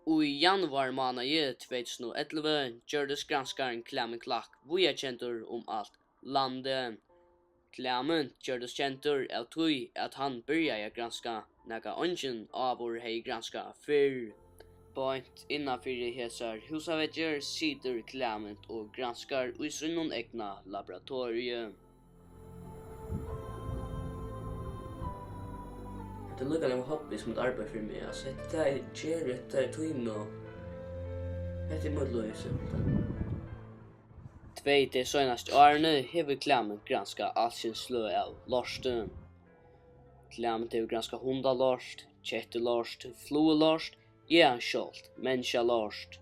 I januar månaði 2011 gjördes Granskarin Klæmint Klakk kentur allt landet. Klæmint gjördes kentur av tui at han byrjaði granska nega ongin avur hei granska fyrr. Point innanfyrir hesar husaveggjar situr Klæmint og granskar i sinnum egna laboratorium. Det lukar en hobby som ett arbete för mig. Alltså, det är gerigt, det är tøym och det är modlöjse. Tvei de senaste årene hever Klæmint granska allt sin slø av lorsten. Klæmint hever granska hundalorst, kjettelorst, fluelorst, sjálvt, mennesjalorst.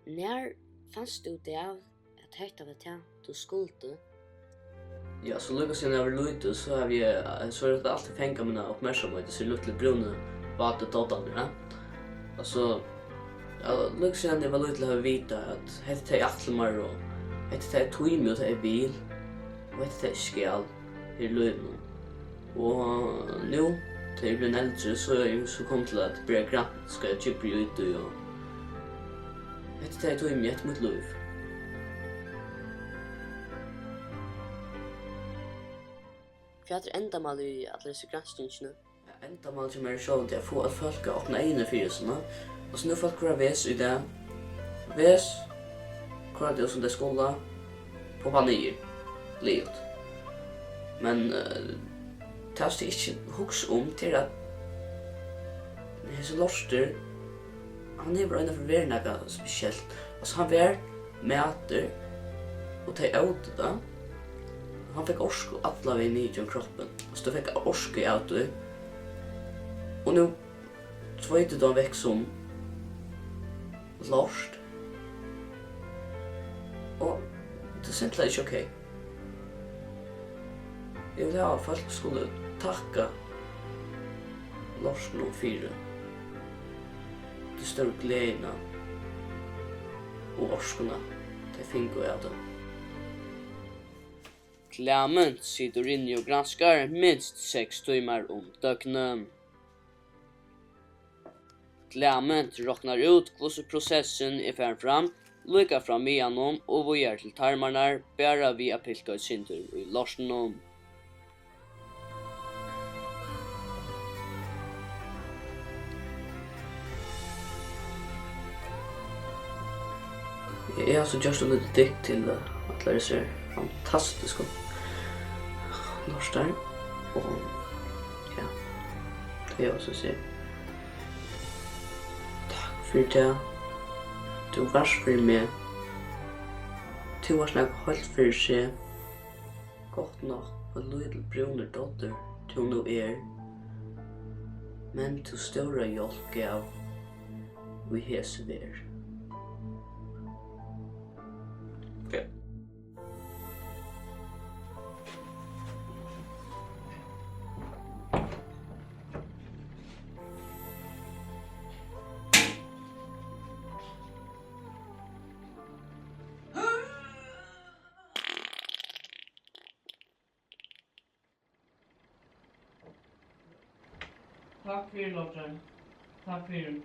När fanns du det av att hetta det till du skulle? Ja, så lukka sen jag var lite så har det alltid fänga mina uppmärksamhet i sin lilla bruna vate dotarna. Alltså lukka sen jag var lite har vita att hetta är axelmar och hetta är tøym och är bil och hetta är skall i löven. Och nu till jag blir äldre så är jag så kom till att börja granska chipper ut och hetta är tøym jätt mot löv. Vad är ändamål i alla dessa granskningarna? Ändamål som är själv att få att folk att öppna egna fyrsarna. Och så nu folk kvar väs i det. Väs, kvar det som det skola på panier, livet. Men det är inte hux till att dessa lorster, han är bara en för värnaga speciellt. Alltså han var mäter och ta ut det. Han fick orsku alla vägen ner i kroppen. Så då fick orsku i auto. Och nu tvåite de väck som lorst. Och det är simpelt inte okej. Jag vill ha folk skulle tacka lorsten och fyra. Det står glädjena och orskorna. Det fingo jag dem. Klæmint sitter inne og granskar minst 6 timmar døgnet. Klæmint råknar ut hvordan prosessen er fram fram, lukka fram igjennom og vojar til tarmarnar, bara via pilka sinter i lorsenom. Jeg har så gjort en lite dikt til at lære seg fantastisk lorstar och ja, det är också så. Tack för det. Du vars för mig. Du var snakk helt för sig. Gott nog, en liten brunner dotter du nu är. Men du stora hjälp gav vi hese ver. Okay. Tack för det, Lotte. Tack för det.